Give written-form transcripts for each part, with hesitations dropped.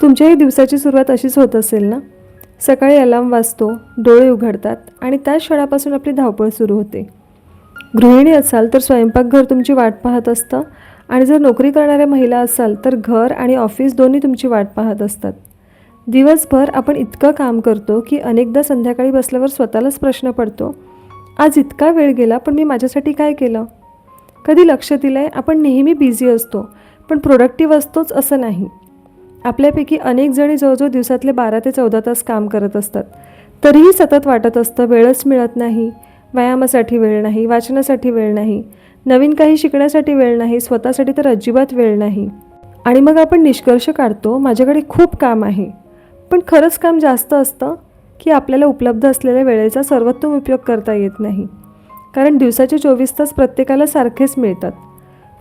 तुमच्याही दिवसाची सुरुवात अशीच होत असेल ना? सकाळी अलार्म वाजतो, डोळे उघडतात आणि त्याच क्षणापासून आपली धावपळ सुरू होते. गृहिणी असाल तर स्वयंपाकघर तुमची वाट पाहत असतं आणि जर नोकरी करणाऱ्या महिला असाल तर घर आणि ऑफिस दोन्ही तुमची वाट पाहत असतात. दिवसभर आपण इतकं काम करतो की अनेकदा संध्याकाळी बसल्यावर स्वतःलाच प्रश्न पडतो, आज इतका वेळ गेला पण मी माझ्यासाठी काय केलं? कधी लक्ष दिलंय, आपण नेहमी बिझी असतो पण प्रोडक्टिव्ह असतोच असं नाही. आपल्यापैकी अनेक जणी जवळजवळ दिवसातले 12 ते 14 तास काम करत असतात. तरीही सतत वाटत असतं वेळच मिळत नाही, व्यायामासाठी वेळ नाही, वाचनासाठी वेळ नाही, नवीन काही शिकण्यासाठी वेळ नाही, स्वतःसाठी तर अजिबात वेळ नाही. आणि मग आपण निष्कर्ष काढतो माझ्याकडे खूप काम आहे. पण खरंच काम जास्त असतं की आपल्याला उपलब्ध असलेल्या वेळेचा सर्वोत्तम उपयोग करता येत नाही? कारण दिवसाचे 24 तास प्रत्येकाला सारखेच मिळतात.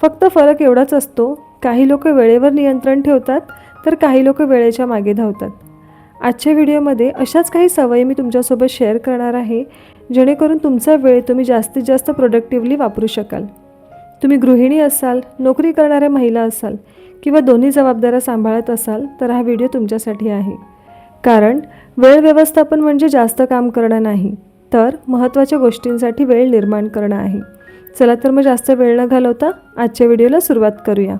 फक्त फरक एवढाच असतो, काही लोक वेळेवर नियंत्रण ठेवतात तर काही लोक वेळेच्या मागे धावतात. आजच्या व्हिडिओमध्ये अशाच काही सवयी मी तुमच्यासोबत शेअर करणार आहे, जेणेकरून तुमचा वेळ तुम्ही जास्तीत जास्त प्रोडक्टिव्हली वापरू शकाल. तुम्ही गृहिणी असाल, नोकरी करणाऱ्या महिला असाल किंवा दोन्ही जबाबदाऱ्या सांभाळत असाल तर हा व्हिडिओ तुमच्यासाठी आहे. कारण वेळ व्यवस्थापन म्हणजे जास्त काम करणं नाही, तर महत्त्वाच्या गोष्टींसाठी वेळ निर्माण करणं आहे. चला तर मग जास्त वेळ न घालवता आजच्या व्हिडिओला सुरुवात करूया.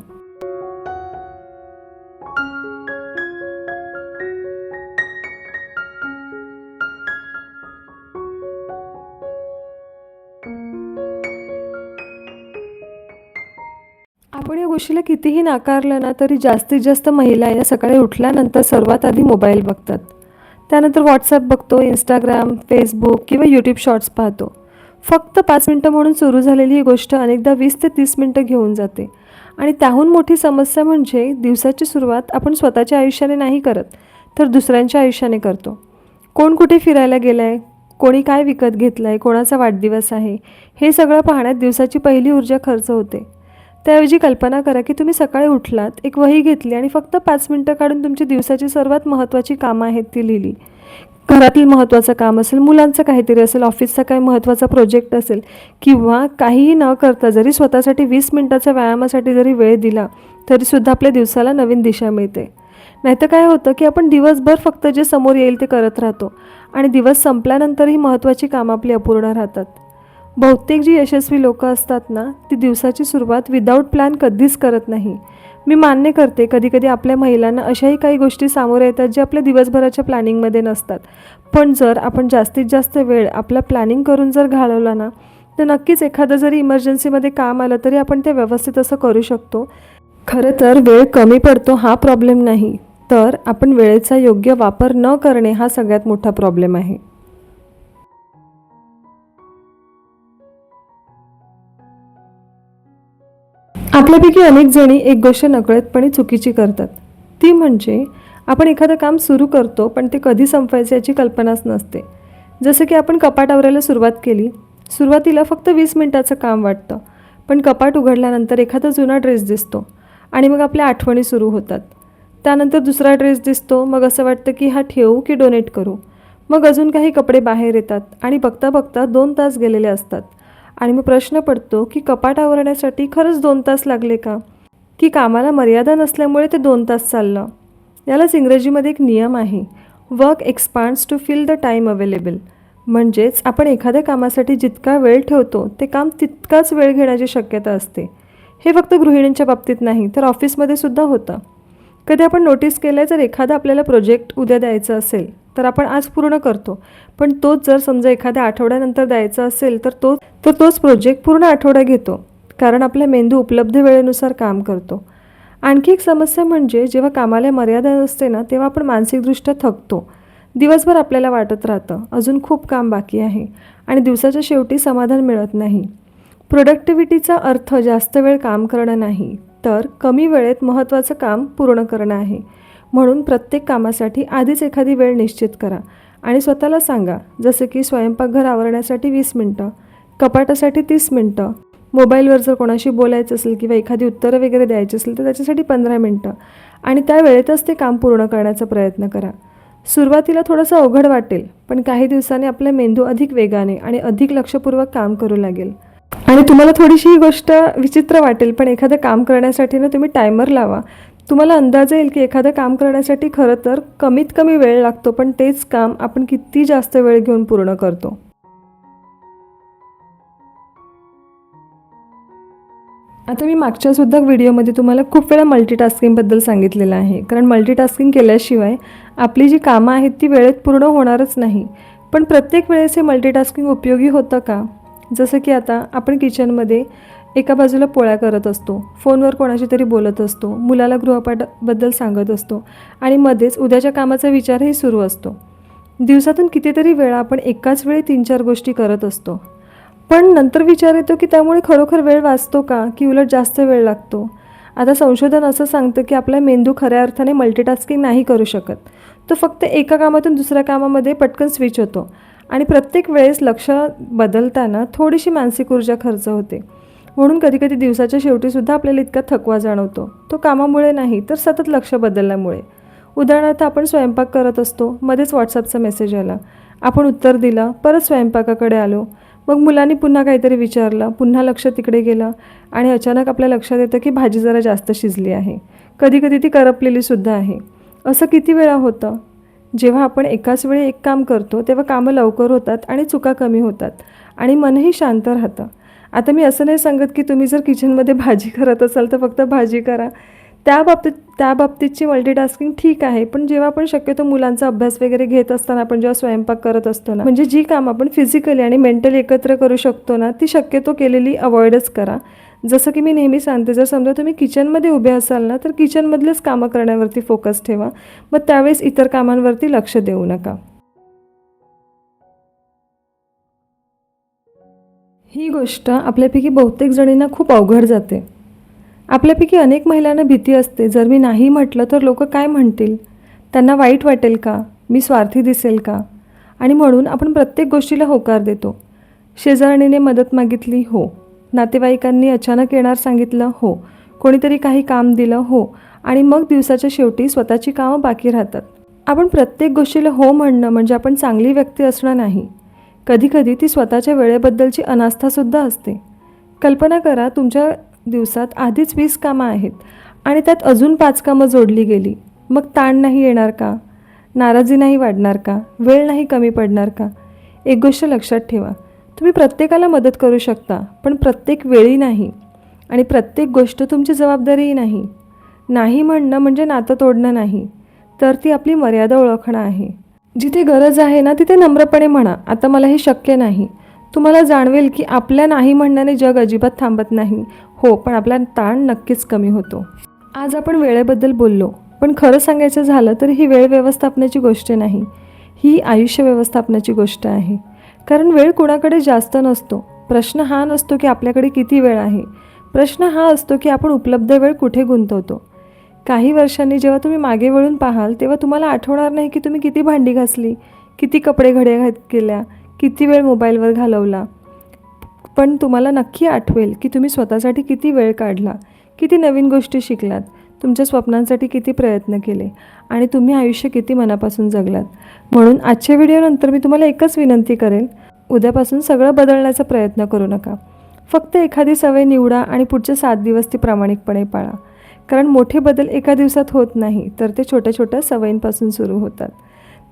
आपण या गोष्टीला कितीही नाकारलं ना तरी जास्तीत जास्त महिला या सकाळी उठल्यानंतर सर्वात आधी मोबाईल बघतात. त्यानंतर व्हॉट्सॲप बघतो, इंस्टाग्राम, फेसबुक किंवा यूट्यूब शॉर्ट्स पाहतो. फक्त 5 मिनटं म्हणून सुरू झालेली ही गोष्ट अनेकदा 20 ते 30 मिनटं घेऊन जाते. आणि त्याहून मोठी समस्या म्हणजे दिवसाची सुरुवात आपण स्वतःच्या आयुष्याने नाही करत तर दुसऱ्यांच्या आयुष्याने करतो. कोण कुठे फिरायला गेलं आहे, कोणी काय विकत घेतलं आहे, कोणाचा वाढदिवस आहे, हे सगळं पाहण्यात दिवसाची पहिली ऊर्जा खर्च होते. त्याऐवजी कल्पना करा की तुम्ही सकाळी उठलात, एक वही घेतली आणि फक्त 5 मिनटं काढून तुमची दिवसाची सर्वात महत्त्वाची कामं आहेत ती लिहिली. घरातील महत्त्वाचं काम असेल, मुलांचं काहीतरी असेल, ऑफिसचा काही महत्त्वाचा प्रोजेक्ट असेल किंवा काहीही न करता जरी स्वतःसाठी 20 मिनटाच्या व्यायामासाठी जरी वेळ दिला तरीसुद्धा आपल्या दिवसाला नवीन दिशा मिळते. नाहीतर काय होतं की आपण दिवसभर फक्त जे समोर येईल ते करत राहतो आणि दिवस संपल्यानंतरही महत्त्वाची कामं आपली अपूर्ण राहतात. बहुतेक जी यशस्वी लोकं असतात ना, ती दिवसाची सुरुवात विदाऊट प्लॅन कधीच करत नाही. मी मान्य करते कधीकधी आपल्या महिलांना अशाही काही गोष्टी सामोरे येतात ज्या आपल्या दिवसभराच्या प्लॅनिंगमध्ये नसतात. पण जर आपण जास्तीत जास्त वेळ आपला प्लॅनिंग करून जर घालवला ना तर नक्कीच एखादं जरी इमर्जन्सीमध्ये काम आलं तरी आपण ते व्यवस्थित असं करू शकतो. खरं तर वेळ कमी पडतो हा प्रॉब्लेम नाही, तर आपण वेळेचा योग्य वापर न करणे हा सगळ्यात मोठा प्रॉब्लेम आहे. आपल्यापैकी अनेक जणी एक गोष्ट नकळतपणे चुकीची करतात. ती म्हणजे आपण एखादं काम सुरू करतो पण ते कधी संपवायचं याची कल्पनाच नसते. जसं की आपण कपाट आवरायला सुरुवात केली, सुरुवातीला फक्त 20 मिनटाचं काम वाटतं, पण कपाट उघडल्यानंतर एखादा जुना ड्रेस दिसतो आणि मग आपल्या आठवणी सुरू होतात. त्यानंतर दुसरा ड्रेस दिसतो, मग असं वाटतं की हा ठेवू की डोनेट करू. मग अजून काही कपडे बाहेर येतात आणि बघता बघता 2 तास गेलेले असतात. आणि मग प्रश्न पडतो की कपाट आवरण्यासाठी खरंच 2 तास लागले का, की कामाला मर्यादा नसल्यामुळे ते 2 तास चाललं. यालाच इंग्रजीमध्ये एक नियम आहे, work expands to fill the time available. म्हणजेच आपण एखाद्या कामासाठी जितका वेळ ठेवतो ते काम तितकाच वेळ घेण्याची शक्यता असते. हे फक्त गृहिणींच्या बाबतीत नाही तर ऑफिसमध्ये सुद्धा होतं. कधी आपण नोटीस केलं आहे, जर एखादा आपल्याला प्रोजेक्ट उद्या द्यायचा असेल तर आपण आज पूर्ण करतो, पण तोच जर समजा एखाद्या आठवड्यानंतर द्यायचा असेल तर तोच प्रोजेक्ट पूर्ण आठवडा घेतो, कारण आपला मेंदू उपलब्ध वेळेनुसार काम करतो. आणखी एक समस्या म्हणजे जेव्हा कामाला मर्यादा नसते ना तेव्हा आपण मानसिकदृष्ट्या थकतो. दिवसभर आपल्याला वाटत राहतं अजून खूप काम बाकी आहे आणि दिवसाच्या शेवटी समाधान मिळत नाही. प्रोडक्टिव्हिटीचा अर्थ जास्त वेळ काम करणं नाही, तर कमी वेळेत महत्त्वाचं काम पूर्ण करणं आहे. म्हणून प्रत्येक कामासाठी आधीच एखादी वेळ निश्चित करा आणि स्वतःला सांगा, जसं की स्वयंपाकघर आवरण्यासाठी 20 मिनटं, कपाटासाठी 30 मिनटं, मोबाईलवर जर कोणाशी बोलायचं असेल किंवा एखादी उत्तरं वगैरे द्यायची असेल तर त्याच्यासाठी 15 मिनटं आणि त्या वेळेतच ते काम पूर्ण करण्याचा प्रयत्न करा. सुरुवातीला थोडंसं अवघड वाटेल, पण काही दिवसांनी आपला मेंदू अधिक वेगाने आणि अधिक लक्षपूर्वक काम करू लागेल. आणि तुम्हाला थोडीशी ही गोष्ट विचित्र वाटेल, पण एखादं काम करण्यासाठी ना तुम्ही टायमर लावा. तुम्हाला अंदाज येईल की एखादं काम करण्यासाठी खरं तर कमीत कमी वेळ लागतो, पण तेच काम आपण किती जास्त वेळ घेऊन पूर्ण करतो. आता मी मागच्यासुद्धा व्हिडिओमध्ये तुम्हाला खूप वेळा मल्टीटास्किंगबद्दल सांगितलेलं आहे, कारण मल्टीटास्किंग केल्याशिवाय आपली जी कामं आहेत ती वेळेत पूर्ण होणारच नाही. पण प्रत्येक वेळेस हे मल्टीटास्किंग उपयोगी होतं का? जसं की आता आपण किचनमध्ये एका बाजूला पोळ्या करत असतो, फोनवर कोणाशी तरी बोलत असतो, मुलाला गृहपाठाबद्दल सांगत असतो आणि मध्येच उद्याच्या कामाचा विचारही सुरू असतो. दिवसातून कितीतरी वेळा आपण एकाच वेळी 3-4 गोष्टी करत असतो. पण नंतर विचार येतो की त्यामुळे खरोखर वेळ वाचतो का, की उलट जास्त वेळ लागतो? आता संशोधन असं सांगतं की आपला मेंदू खऱ्या अर्थाने मल्टीटास्किंग नाही करू शकत. तो फक्त एका कामातून दुसऱ्या कामामध्ये पटकन स्विच होतो आणि प्रत्येक वेळेस लक्ष बदलताना थोडीशी मानसिक ऊर्जा खर्च होते. म्हणून कधीकधी दिवसाच्या शेवटीसुद्धा आपल्याला इतका थकवा जाणवतो. तो कामामुळे नाही, तर सतत लक्ष बदलल्यामुळे. उदाहरणार्थ आपण स्वयंपाक करत असतो, मध्येच व्हॉट्सअपचा मेसेज आला, आपण उत्तर दिलं, परत स्वयंपाकाकडे आलो, मग मुलांनी पुन्हा काहीतरी विचारलं, पुन्हा लक्ष तिकडे गेलं आणि अचानक आपल्या लक्षात येतं की भाजी जरा जास्त शिजली आहे, कधीकधी ती करपलेलीसुद्धा आहे. असं किती वेळा होतं? जेव्हा आपण एकाच वेळी एक काम करतो तेव्हा कामं लवकर होतात आणि चुका कमी होतात आणि मनही शांत राहतं. आता मी असं नाही सांगत की तुम्ही जर किचनमध्ये भाजी करत असाल तर फक्त भाजी करा. त्या बाबतीतची मल्टीटास्किंग ठीक आहे, पण जेव्हा आपण शक्यतो मुलांचा अभ्यास वगैरे घेत असताना आपण जेव्हा स्वयंपाक करत असतो ना, म्हणजे जी कामं आपण फिजिकली आणि मेंटली एकत्र करू शकतो ना, ती शक्यतो केलेली अवॉइडच करा. जसं की मी नेहमी सांगते, जर समजा तुम्ही किचनमध्ये उभे असाल ना, तर किचनमधलेच कामं करण्यावरती फोकस ठेवा. मग त्यावेळेस इतर कामांवरती लक्ष देऊ नका. ही गोष्ट आपल्यापैकी बहुतेक जणींना खूप अवघड जाते. आपल्यापैकी अनेक महिलांना भीती असते, जर मी नाही म्हटलं तर लोक काय म्हणतील, त्यांना वाईट वाटेल का, मी स्वार्थी दिसेल का, आणि म्हणून आपण प्रत्येक गोष्टीला होकार देतो. शेजारणीने मदत मागितली, हो. नातेवाईकांनी अचानक येणार सांगितलं, हो. कोणीतरी काही काम दिलं, हो. आणि मग दिवसाच्या शेवटी स्वतःची कामं बाकी राहतात. आपण प्रत्येक गोष्टीला हो म्हणणं म्हणजे आपण चांगली व्यक्ती असणं नाही. कधीकधी ती स्वतःच्या वेळेबद्दलची अनास्थासुद्धा असते. कल्पना करा, तुमच्या दिवसात आधीच 20 कामं आहेत आणि त्यात अजून 5 कामं जोडली गेली. मग ताण नाही येणार का? नाराजी नाही वाढणार का? वेळ नाही कमी पडणार का? एक गोष्ट लक्षात ठेवा, तुम्ही प्रत्येकाला मदत करू शकता, पण प्रत्येक वेळी नाही, आणि प्रत्येक गोष्ट तुमची जबाबदारीही नाही. नाही म्हणणं म्हणजे नातं तोडणं नाही, तर ती आपली मर्यादा ओळखणं आहे. जिथे गरज आहे ना, तिथे नम्रपणे म्हणा, आता मला हे शक्य नाही. तुम्हाला जाणवेल की आपल्या नाही म्हणण्याने जग अजिबात थांबत नाही. हो, पण आपला ताण नक्कीच कमी होतो. आज आपण वेळेबद्दल बोललो, पण खरं सांगायचं झालं तर ही वेळ व्यवस्थापनाची गोष्ट नाही, ही आयुष्य व्यवस्थापनाची गोष्ट आहे. कारण वेळ कुणाकडे जास्त नसतो. प्रश्न हा नसतो की आपल्याकडे किती वेळ आहे, प्रश्न हा असतो की आपण उपलब्ध वेळ कुठे गुंतवतो. काही वर्षांनी जेव्हा तुम्ही मागे वळून पाहाल तेव्हा तुम्हाला आठवणार नाही की तुम्ही किती भांडी घासली, किती कपडे घड्या केल्या, किती वेळ मोबाईलवर घालवला. पण तुम्हाला नक्की आठवेल की तुम्ही स्वतःसाठी किती वेळ काढला, किती नवीन गोष्टी शिकलात, तुमच्या स्वप्नांसाठी किती प्रयत्न केले आणि तुम्ही आयुष्य किती मनापासून जगलात. म्हणून आजच्या व्हिडिओनंतर मी तुम्हाला एकच विनंती करेन, उद्यापासून सगळं बदलण्याचा प्रयत्न करू नका. फक्त एखादी सवय निवडा आणि पुढचे 7 दिवस ती प्रामाणिकपणे पाळा. कारण मोठे बदल एका दिवसात होत नाही, तर ते छोट्या छोट्या सवयींपासून सुरू होतात.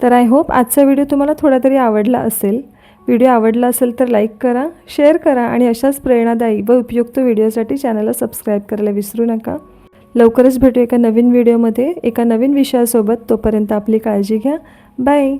तर आय होप आजचा व्हिडिओ तुम्हाला थोडा तरी आवडला असेल. व्हिडिओ आवडला असेल तर लाईक करा, शेअर करा आणि अशाच प्रेरणादायी व उपयुक्त व्हिडिओसाठी चॅनलला सबस्क्राईब करायला विसरू नका. लवकरच भेटू एका नवीन व्हिडिओमध्ये एका नवीन विषयासोबत. तोपर्यंत आपली काळजी घ्या. बाय.